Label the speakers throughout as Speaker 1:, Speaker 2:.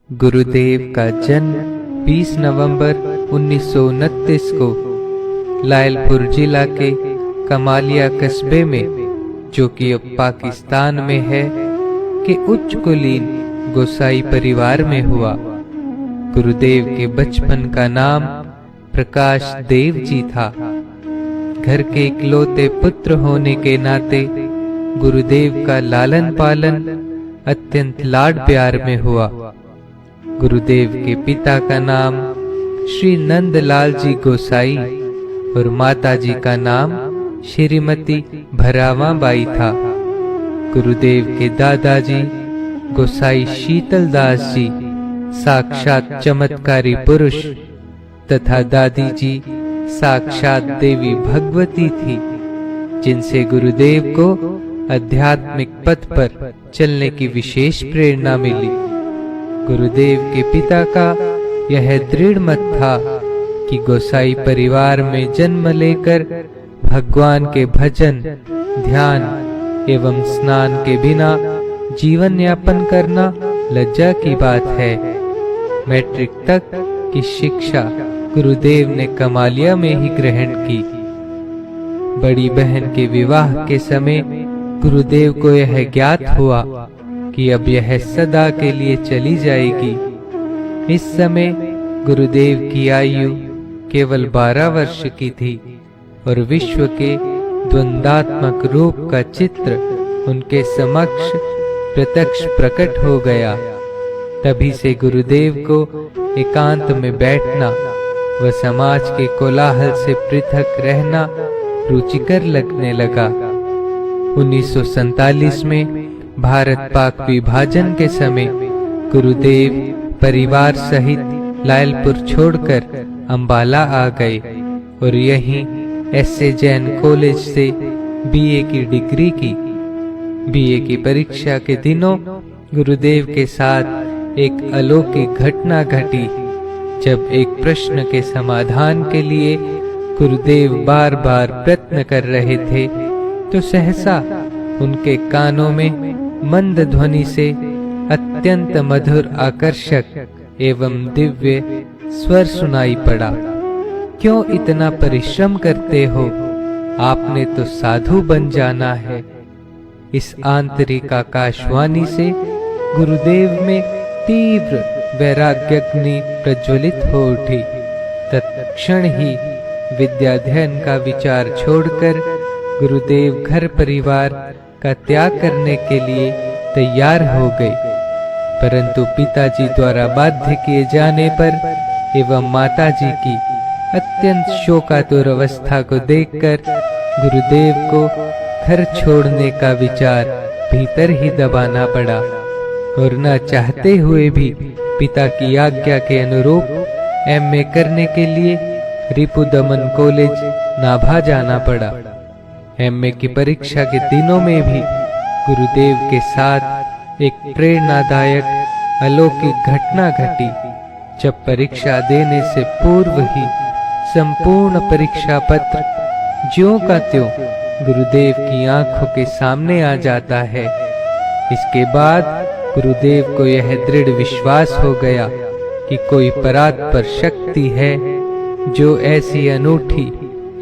Speaker 1: गुरुदेव का जन्म 20 नवंबर 1929 को लायलपुर जिला के कमालिया कस्बे में, जो कि अब पाकिस्तान में है, के उच्च कुलीन गोसाई परिवार में हुआ। गुरुदेव के बचपन का नाम प्रकाश देव जी था। घर के इकलौते पुत्र होने के नाते गुरुदेव का लालन पालन अत्यंत लाड प्यार में हुआ। गुरुदेव के पिता का नाम श्री नंदलाल जी गोसाई और माता जी का नाम श्रीमती भरावा बाई था। गुरुदेव के दादाजी गोसाई शीतल दास जी साक्षात चमत्कारी पुरुष तथा दादी जी साक्षात देवी भगवती थी, जिनसे गुरुदेव को आध्यात्मिक पथ पर चलने की विशेष प्रेरणा मिली। गुरुदेव के पिता का यह दृढ़ मत था कि गोसाई परिवार में जन्म लेकर भगवान के भजन, ध्यान एवं स्नान के बिना जीवन यापन करना लज्जा की बात है। मैट्रिक तक की शिक्षा गुरुदेव ने कमालिया में ही ग्रहण की। बड़ी बहन के विवाह के समय गुरुदेव को यह ज्ञात हुआ कि अब यह सदा के लिए चली जाएगी। इस समय गुरुदेव की आयु केवल 12 वर्ष की थी और विश्व के द्वंद्वात्मक रूप का चित्र उनके समक्ष प्रत्यक्ष प्रकट हो गया। तभी से गुरुदेव को एकांत में बैठना व समाज के कोलाहल से पृथक रहना रुचिकर लगने लगा। 1947 में भारत पाक विभाजन के समय गुरुदेव परिवार सहित लायलपुर छोड़कर अंबाला आ गए और यहीं एस.ए. जैन कॉलेज से बीए की डिग्री की। बीए की परीक्षा के दिनों गुरुदेव के साथ एक अलौकिक घटना घटी, जब एक प्रश्न के समाधान के लिए गुरुदेव बार बार प्रयत्न कर रहे थे तो सहसा उनके कानों में मंद ध्वनि से अत्यंत मधुर, आकर्षक एवं दिव्य स्वर सुनाई पड़ा। क्यों इतना परिश्रम करते हो? आपने तो साधु बन जाना है। इस आंतरिक आकाशवाणी से गुरुदेव में तीव्र वैराग्याग्नि प्रज्वलित हो उठी। तत्क्षण ही विद्याध्ययन का विचार छोड़कर गुरुदेव घर परिवार का त्याग करने के लिए तैयार हो गए, परंतु पिताजी द्वारा बाध्य किए जाने पर एवं माताजी की अत्यंत शोकातुर अवस्था को देखकर गुरुदेव को घर छोड़ने का विचार भीतर ही दबाना पड़ा और न चाहते हुए भी पिता की आज्ञा के अनुरूप एमए करने के लिए रिपुदमन कॉलेज नाभा जाना पड़ा। एमए की परीक्षा के दिनों में भी गुरुदेव के साथ एक प्रेरणादायक अलौकिक घटना घटी, जब परीक्षा देने से पूर्व ही संपूर्ण परीक्षा पत्र ज्यों का त्यों गुरुदेव की आंखों के सामने आ जाता है। इसके बाद गुरुदेव को यह दृढ़ विश्वास हो गया कि कोई परात्पर शक्ति है जो ऐसी अनूठी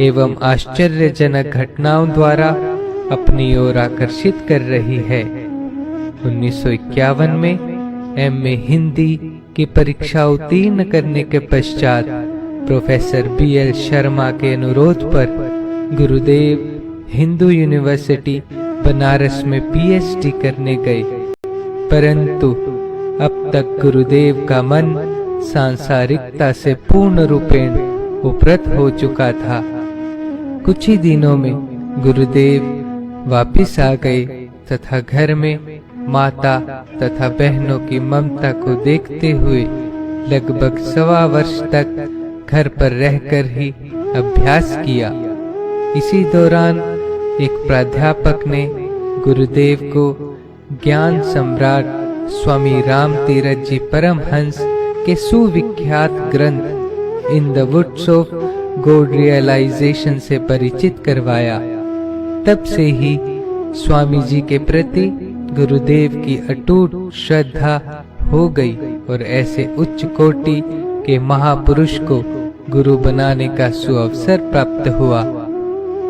Speaker 1: एवं आश्चर्यजनक घटनाओं द्वारा अपनी ओर आकर्षित कर रही है। 1951 में एमए हिंदी की परीक्षा उत्तीर्ण करने के पश्चात प्रोफेसर बीएल शर्मा के अनुरोध पर गुरुदेव हिंदू यूनिवर्सिटी बनारस में पीएचडी करने गए, परंतु अब तक गुरुदेव का मन सांसारिकता से पूर्ण रूपेण उपरत हो चुका था। कुछ ही दिनों में गुरुदेव वापिस आ गए तथा घर में माता तथा बहनों की ममता को देखते हुए लगभग 1.25 वर्ष तक घर पर रहकर ही अभ्यास किया। इसी दौरान एक प्राध्यापक ने गुरुदेव को ज्ञान सम्राट स्वामी राम तीरथ जी परमहंस के सुविख्यात ग्रंथ in the woods of God realisation से परिचित करवाया। तब से ही स्वामी जी के प्रति गुरुदेव की अटूट श्रद्धा हो गई और ऐसे उच्च कोटि के महापुरुष को गुरु बनाने का सुअवसर प्राप्त हुआ।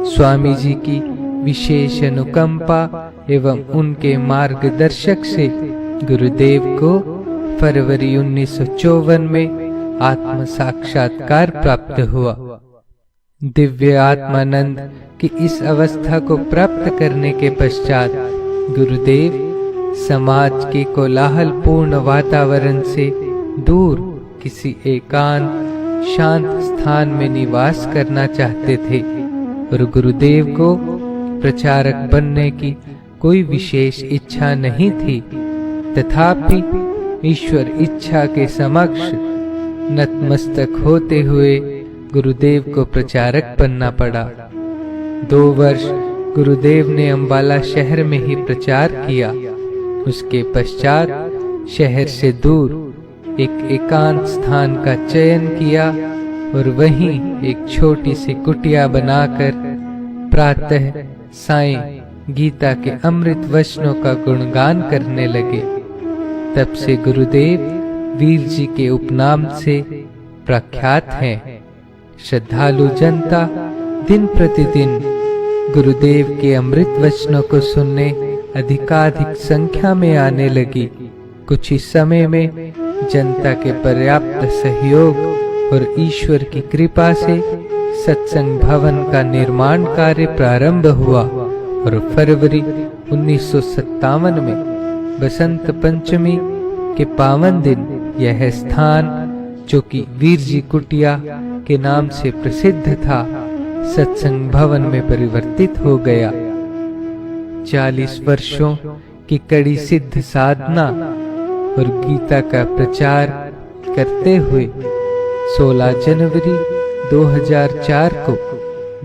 Speaker 1: स्वामी जी की विशेष अनुकंपा एवं उनके मार्गदर्शक से गुरुदेव को फरवरी 1954 में आत्म साक्षात्कार प्राप्त हुआ। दिव्य आत्मानंद की इस अवस्था को प्राप्त करने के पश्चात गुरुदेव समाज के कोलाहलपूर्ण वातावरण से दूर किसी एकांत शांत स्थान में निवास करना चाहते थे और गुरुदेव को प्रचारक बनने की कोई विशेष इच्छा नहीं थी। तथापि ईश्वर इच्छा के समक्ष नतमस्तक होते हुए गुरुदेव को प्रचारक बनना पड़ा। 2 वर्ष गुरुदेव ने अंबाला शहर में ही प्रचार किया। उसके पश्चात शहर से दूर एक एकांत स्थान का चयन किया और वहीं एक छोटी सी कुटिया बनाकर प्रातः सायं गीता के अमृत वचनों का गुणगान करने लगे। तब से गुरुदेव वीर जी के उपनाम से प्रख्यात हैं। श्रद्धालु जनता दिन प्रतिदिन गुरुदेव के अमृत वचनों को सुनने अधिकाधिक संख्या में आने लगी। कुछ ही समय में जनता के पर्याप्त सहयोग और ईश्वर की कृपा से सत्संग भवन का निर्माण कार्य प्रारंभ हुआ और फरवरी 1957 में बसंत पंचमी के पावन दिन यह स्थान, जो कि वीर जी कुटिया के नाम से प्रसिद्ध था, सत्संग भवन में परिवर्तित हो गया। 40 वर्षों की कड़ी सिद्ध साधना और गीता का प्रचार करते हुए 16 जनवरी 2004 को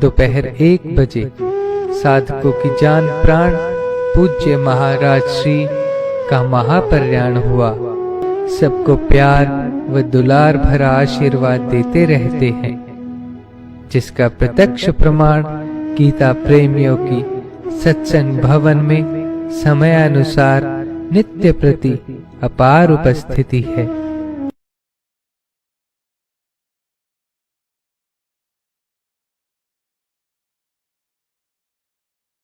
Speaker 1: दोपहर 1 बजे साधकों की जान प्राण पूज्य महाराज श्री का महाप्रयाण हुआ। सबको प्यार व दुलार भरा आशीर्वाद देते रहते हैं, जिसका प्रत्यक्ष प्रमाण गीता प्रेमियों की सत्संग भवन में समयानुसार नित्य प्रति अपार उपस्थिति है।